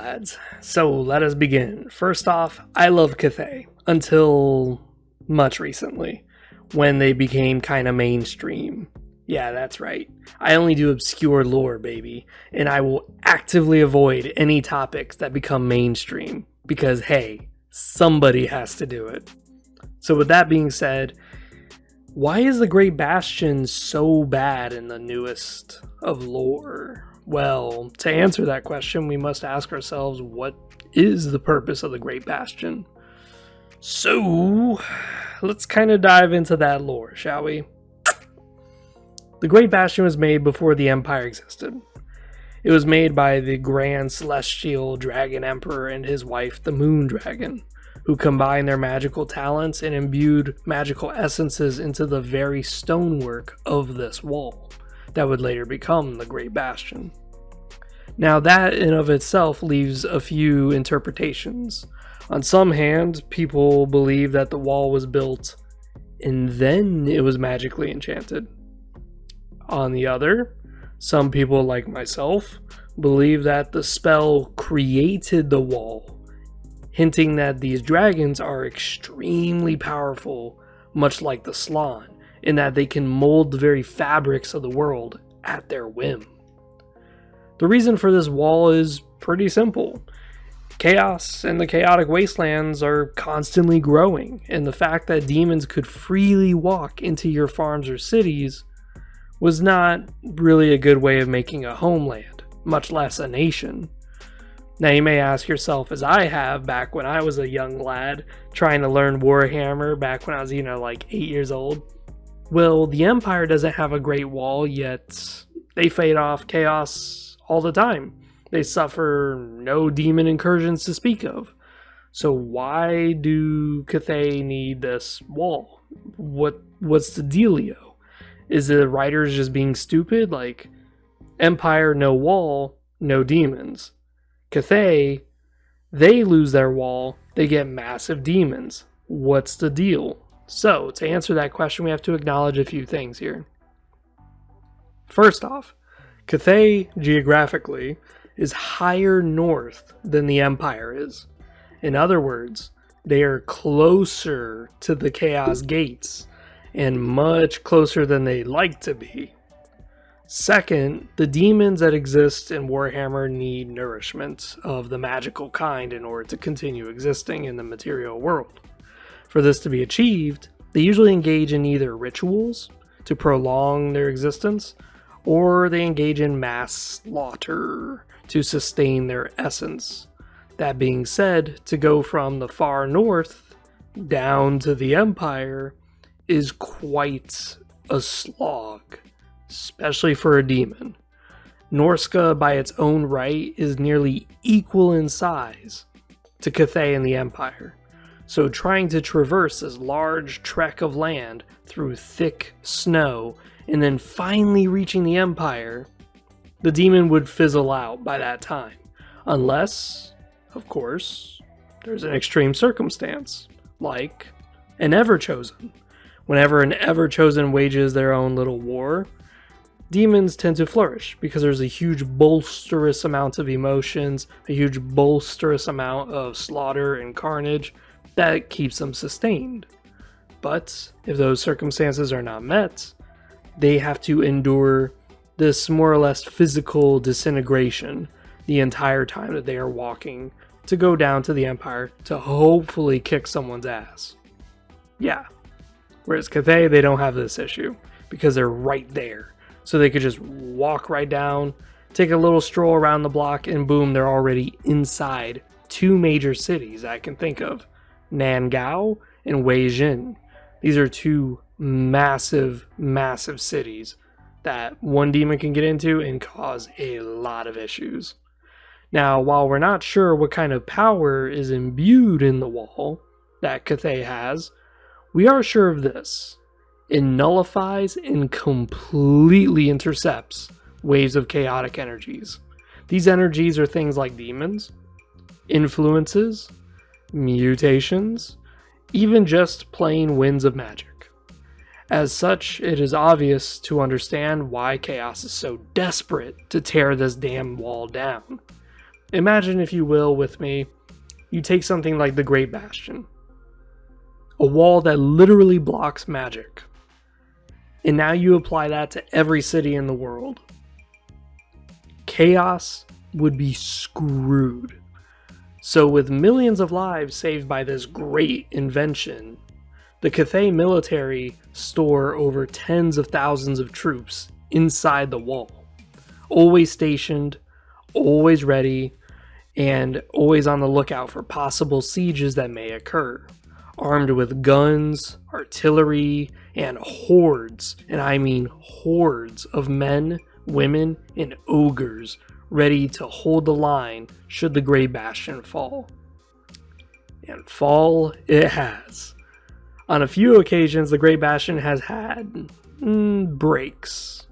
lads. So let us begin. First off, I love Cathay until much recently, when they became kind of mainstream. Yeah, that's right. I only do obscure lore, baby, and I will actively avoid any topics that become mainstream, because hey, somebody has to do it. So with that being said, why is the Great Bastion so bad in the newest of lore? Well, to answer that question, we must ask ourselves, what is the purpose of the Great Bastion? So, let's kind of dive into that lore, shall we? The Great Bastion was made before the Empire existed. It was made by the Grand Celestial Dragon Emperor and his wife, the Moon Dragon, who combined their magical talents and imbued magical essences into the very stonework of this wall that would later become the Great Bastion. Now that in of itself leaves a few interpretations. On some hand, people believe that the wall was built and then it was magically enchanted. On the other, some people like myself believe that the spell created the wall, hinting that these dragons are extremely powerful, much like the Slann, in that they can mold the very fabrics of the world at their whim. The reason for this wall is pretty simple. Chaos and the chaotic wastelands are constantly growing, and the fact that demons could freely walk into your farms or cities was not really a good way of making a homeland, much less a nation. Now you may ask yourself, as I have back when I was a young lad trying to learn Warhammer back when I was, like 8 years old, well, the Empire doesn't have a great wall, yet they fade off chaos all the time. They suffer no demon incursions to speak of. So why do Cathay need this wall? What's the dealio? Is the writers just being stupid? Like, Empire, no wall, no demons. Cathay, they lose their wall, they get massive demons. What's the deal? So, to answer that question, we have to acknowledge a few things here. First off, Cathay, geographically, is higher north than the Empire is. In other words, they are closer to the Chaos Gates, and much closer than they'd like to be. Second, the demons that exist in Warhammer need nourishment of the magical kind in order to continue existing in the material world. For this to be achieved, they usually engage in either rituals to prolong their existence, or they engage in mass slaughter to sustain their essence. That being said, to go from the far north down to the Empire is quite a slog, especially for a demon. Norsca, by its own right, is nearly equal in size to Cathay and the Empire. So trying to traverse this large trek of land through thick snow and then finally reaching the Empire, the demon would fizzle out by that time. Unless, of course, there's an extreme circumstance, like an Everchosen. Whenever an Everchosen wages their own little war, demons tend to flourish because there's a huge bolsterous amount of emotions, a huge bolsterous amount of slaughter and carnage that keeps them sustained. But if those circumstances are not met, they have to endure this more or less physical disintegration the entire time that they are walking to go down to the Empire to hopefully kick someone's ass. Yeah. Whereas Cathay, they don't have this issue because they're right there. So they could just walk right down, take a little stroll around the block, and boom, they're already inside two major cities I can think of. Nangao and Weijin. These are two massive, massive cities that one demon can get into and cause a lot of issues. Now, while we're not sure what kind of power is imbued in the wall that Cathay has, we are sure of this. It nullifies and completely intercepts waves of chaotic energies. These energies are things like demons, influences, mutations, even just plain winds of magic. As such, it is obvious to understand why Chaos is so desperate to tear this damn wall down. Imagine, if you will, with me, you take something like the Great Bastion, a wall that literally blocks magic, and now you apply that to every city in the world. Chaos would be screwed. So with millions of lives saved by this great invention, the Cathay military store over tens of thousands of troops inside the wall, always stationed, always ready, and always on the lookout for possible sieges that may occur, armed with guns, artillery, and hordes, and I mean hordes of men, women, and ogres ready to hold the line should the Great Bastion fall. And fall it has. On a few occasions, the Great Bastion has had breaks.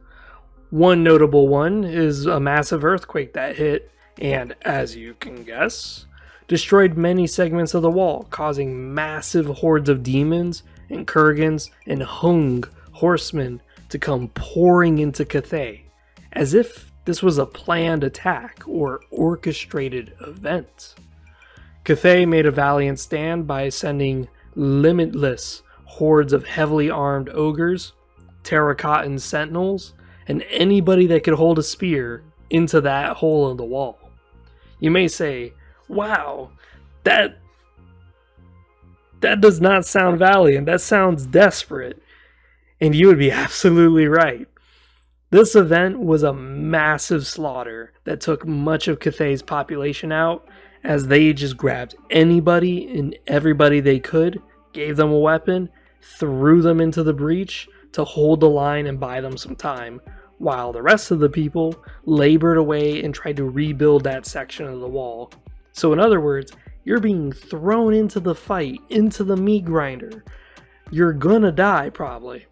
One notable one is a massive earthquake that hit and, as you can guess, destroyed many segments of the wall, causing massive hordes of demons and kurgans and hung horsemen to come pouring into Cathay, as if this was a planned attack or orchestrated event. Cathay made a valiant stand by sending limitless hordes of heavily armed ogres, terracottan sentinels, and anybody that could hold a spear into that hole in the wall. You may say, wow, that does not sound valiant, that sounds desperate. And you would be absolutely right. This event was a massive slaughter that took much of Cathay's population out, as they just grabbed anybody and everybody they could, gave them a weapon, threw them into the breach to hold the line and buy them some time, while the rest of the people labored away and tried to rebuild that section of the wall. So in other words, you're being thrown into the fight, into the meat grinder. You're gonna die probably.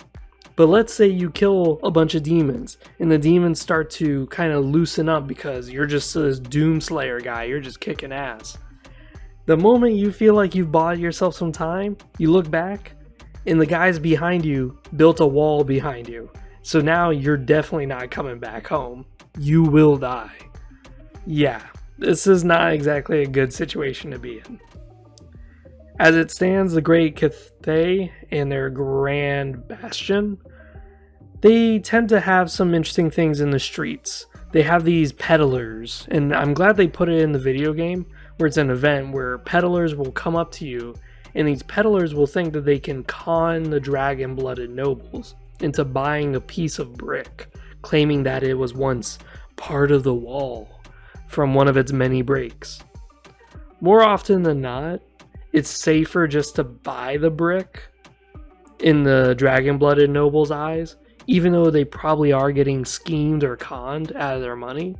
But let's say you kill a bunch of demons, and the demons start to kind of loosen up because you're just this Doomslayer guy, you're just kicking ass. The moment you feel like you've bought yourself some time, you look back, and the guys behind you built a wall behind you. So now you're definitely not coming back home. You will die. Yeah, this is not exactly a good situation to be in. As it stands, the Great Cathay and their Grand Bastion, they tend to have some interesting things in the streets. They have these peddlers, and I'm glad they put it in the video game, where it's an event where peddlers will come up to you, and these peddlers will think that they can con the dragon-blooded nobles into buying a piece of brick, claiming that it was once part of the wall from one of its many breaks. More often than not, it's safer just to buy the brick in the dragon-blooded noble's eyes, even though they probably are getting schemed or conned out of their money.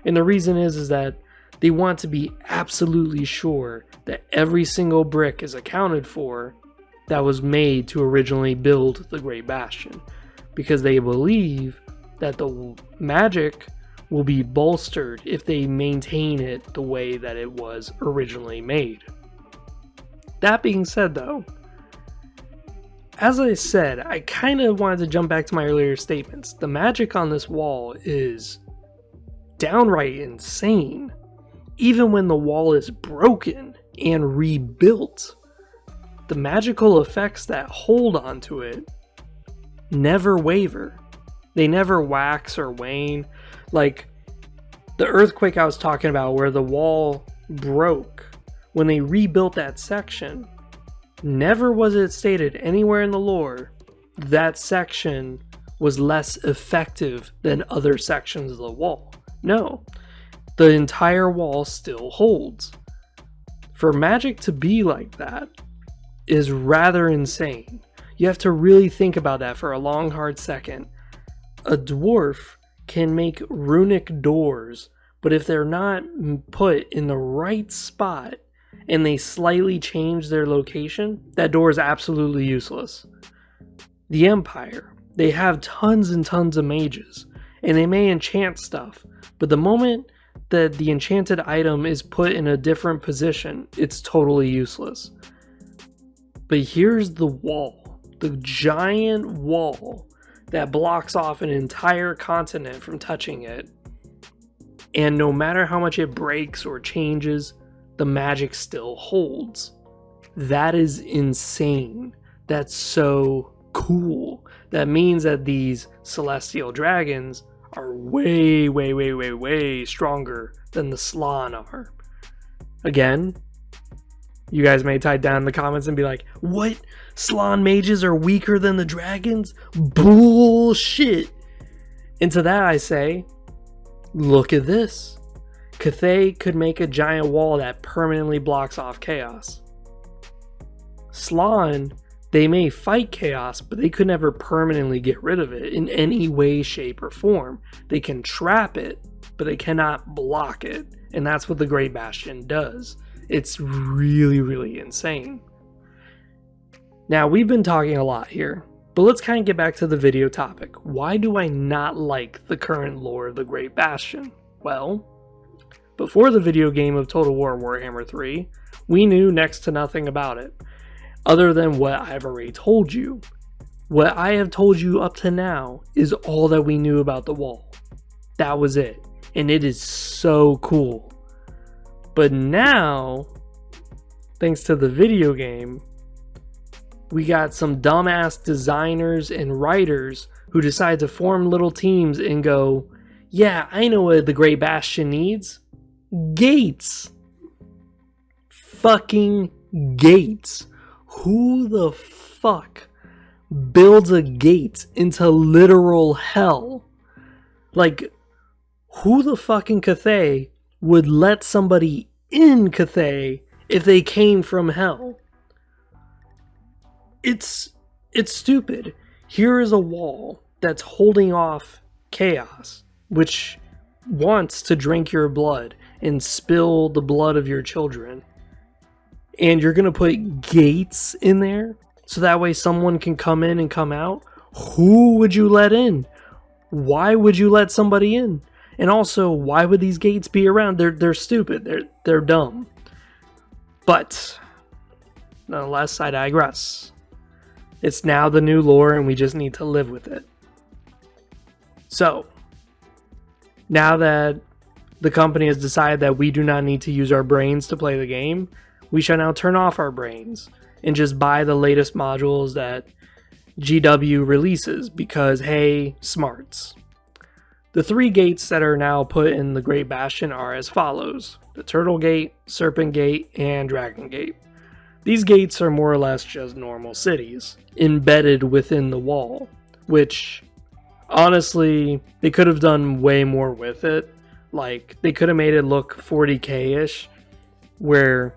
And the reason is that they want to be absolutely sure that every single brick is accounted for that was made to originally build the Great Bastion, because they believe that the magic will be bolstered if they maintain it the way that it was originally made. That being said though, as I said, I kind of wanted to jump back to my earlier statements. The magic on this wall is downright insane. Even when the wall is broken and rebuilt, the magical effects that hold onto it never waver. They never wax or wane. Like the earthquake I was talking about where the wall broke, when they rebuilt that section, never was it stated anywhere in the lore that section was less effective than other sections of the wall. No, the entire wall still holds. For magic to be like that is rather insane. You have to really think about that for a long, hard second. A dwarf can make runic doors, but if they're not put in the right spot and they slightly change their location, that door is absolutely useless. The Empire, they have tons and tons of mages, and they may enchant stuff, but the moment that the enchanted item is put in a different position, it's totally useless. But here's the wall, the giant wall that blocks off an entire continent from touching it. And no matter how much it breaks or changes, the magic still holds. That is insane. That's so cool. That means that these celestial dragons are way, way, way, way, way stronger than the Slann are. Again, you guys may type down in the comments and be like, what? Slann mages are weaker than the dragons? Bullshit. And to that I say, look at this. Cathay could make a giant wall that permanently blocks off chaos. Slann, they may fight chaos, but they could never permanently get rid of it in any way, shape, or form. They can trap it, but they cannot block it. And that's what the Great Bastion does. It's really, really insane. Now, we've been talking a lot here, but let's kind of get back to the video topic. Why do I not like the current lore of the Great Bastion? Well, before the video game of Total War Warhammer 3, we knew next to nothing about it, other than what I've already told you. What I have told you up to now is all that we knew about the wall. That was it. And it is so cool. But now, thanks to the video game, we got some dumbass designers and writers who decide to form little teams and go, yeah, I know what the Great Bastion needs. Gates. Fucking gates. Who the fuck builds a gate into literal hell? Like, who the fucking Cathay would let somebody in Cathay if they came from hell? It's stupid. Here is a wall that's holding off chaos, which wants to drink your blood and spill the blood of your children. And you're going to put gates in there so that way someone can come in and come out? Who would you let in? Why would you let somebody in? And also, why would these gates be around? They're stupid. They're dumb. But nonetheless, I digress. It's now the new lore and we just need to live with it. So, now that the company has decided that we do not need to use our brains to play the game, we shall now turn off our brains and just buy the latest modules that GW releases because, hey, smarts. The 3 gates that are now put in the Great Bastion are as follows: the Turtle Gate, Serpent Gate, and Dragon Gate. These gates are more or less just normal cities, embedded within the wall, which, honestly, they could have done way more with it. Like, they could have made it look 40k-ish, where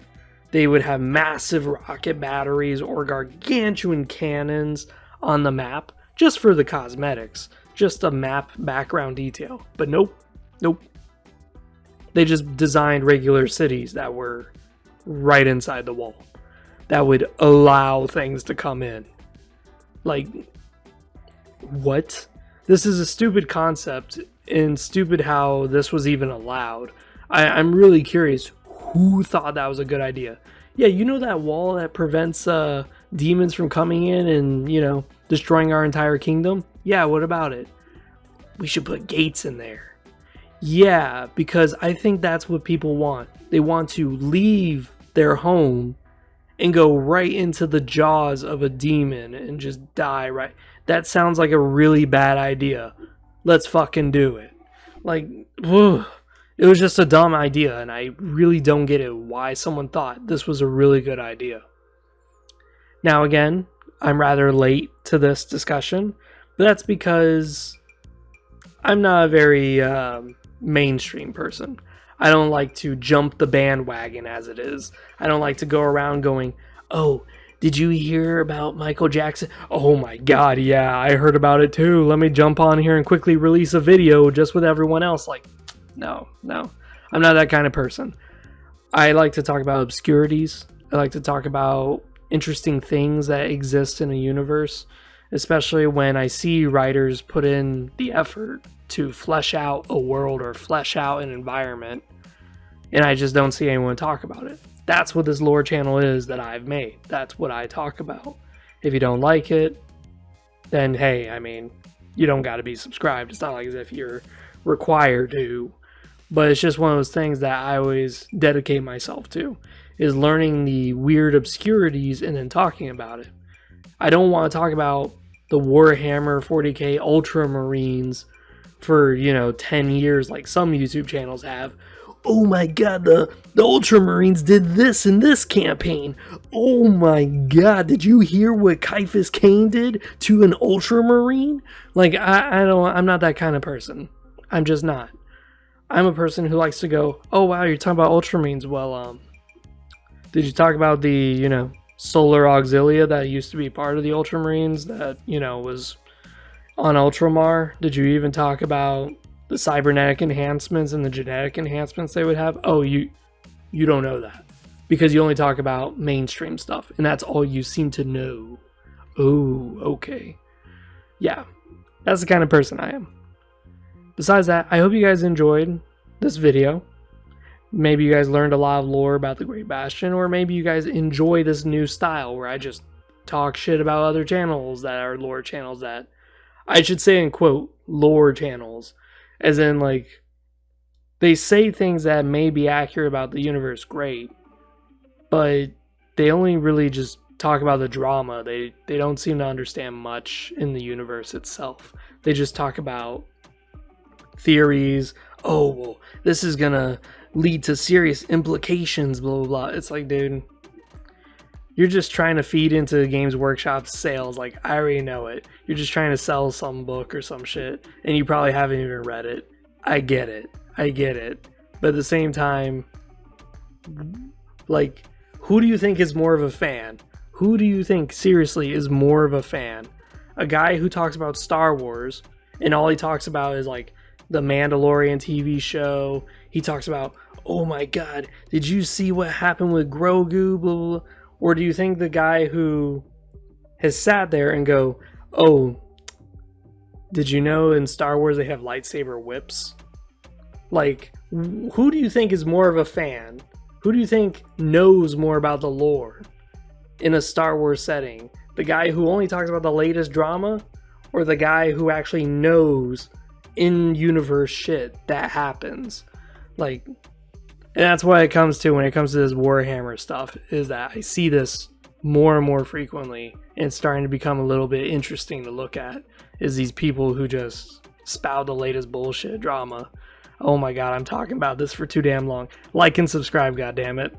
they would have massive rocket batteries or gargantuan cannons on the map, just for the cosmetics, just a map background detail. But nope. They just designed regular cities that were right inside the wall, that would allow things to come in. Like, what? This is a stupid concept, and stupid how this was even allowed. I'm really curious, who thought that was a good idea? Yeah, you know that wall that prevents demons from coming in and, destroying our entire kingdom? Yeah, what about it? We should put gates in there. Yeah, because I think that's what people want. They want to leave their home and go right into the jaws of a demon and just die right. That sounds like a really bad idea. Let's fucking do it. Like, ugh. It was just a dumb idea, and I really don't get it why someone thought this was a really good idea. Now again, I'm rather late to this discussion, but that's because I'm not a very mainstream person. I don't like to jump the bandwagon as it is. I don't like to go around going, oh, did you hear about Michael Jackson? Oh my god, yeah, I heard about it too. Let me jump on here and quickly release a video just with everyone else. Like, no. I'm not that kind of person. I like to talk about obscurities. I like to talk about interesting things that exist in a universe, especially when I see writers put in the effort to flesh out a world or flesh out an environment, and I just don't see anyone talk about it. That's what this lore channel is that I've made. That's what I talk about. If you don't like it, then hey, I mean, you don't got to be subscribed. It's not like as if you're required to. But it's just one of those things that I always dedicate myself to, is learning the weird obscurities and then talking about it. I don't want to talk about the Warhammer 40k Ultramarines for, 10 years like some YouTube channels have. Oh my god, the Ultramarines did this in this campaign. Oh my god, did you hear what Kaifus Kane did to an Ultramarine? Like, I'm not that kind of person. I'm just not. I'm a person who likes to go, oh wow, you're talking about Ultramarines. Well, did you talk about the, Solar Auxilia that used to be part of the Ultramarines that, was on Ultramar? Did you even talk about the cybernetic enhancements and the genetic enhancements they would have? Oh, you don't know that because you only talk about mainstream stuff and that's all you seem to know. Oh, okay. Yeah, that's the kind of person I am. Besides that, I hope you guys enjoyed this video. Maybe you guys learned a lot of lore about the Great Bastion, or maybe you guys enjoy this new style where I just talk shit about other channels that are lore channels that, I should say in quote, lore channels. As in, like, they say things that may be accurate about the universe, great, but they only really just talk about the drama. They don't seem to understand much in the universe itself. They just talk about theories. Oh, well, this is gonna lead to serious implications, blah, blah, blah. It's like, dude, you're just trying to feed into Games Workshop's sales. Like, I already know it. You're just trying to sell some book or some shit, and you probably haven't even read it. I get it. But at the same time, like, who do you think is more of a fan? Who do you think, seriously, is more of a fan? A guy who talks about Star Wars, and all he talks about is, like, the Mandalorian TV show. He talks about, oh my god, did you see what happened with Grogu, blah, blah, blah. Or do you think the guy who has sat there and go, oh, did you know in Star Wars they have lightsaber whips? Like, who do you think is more of a fan? Who do you think knows more about the lore in a Star Wars setting? The guy who only talks about the latest drama, or the guy who actually knows in-universe shit that happens? Like, and that's what it comes to when it comes to this Warhammer stuff, is that I see this more and more frequently, and it's starting to become a little bit interesting to look at, is these people who just spout the latest bullshit drama. Oh my god, I'm talking about this for too damn long. Like and subscribe, goddammit.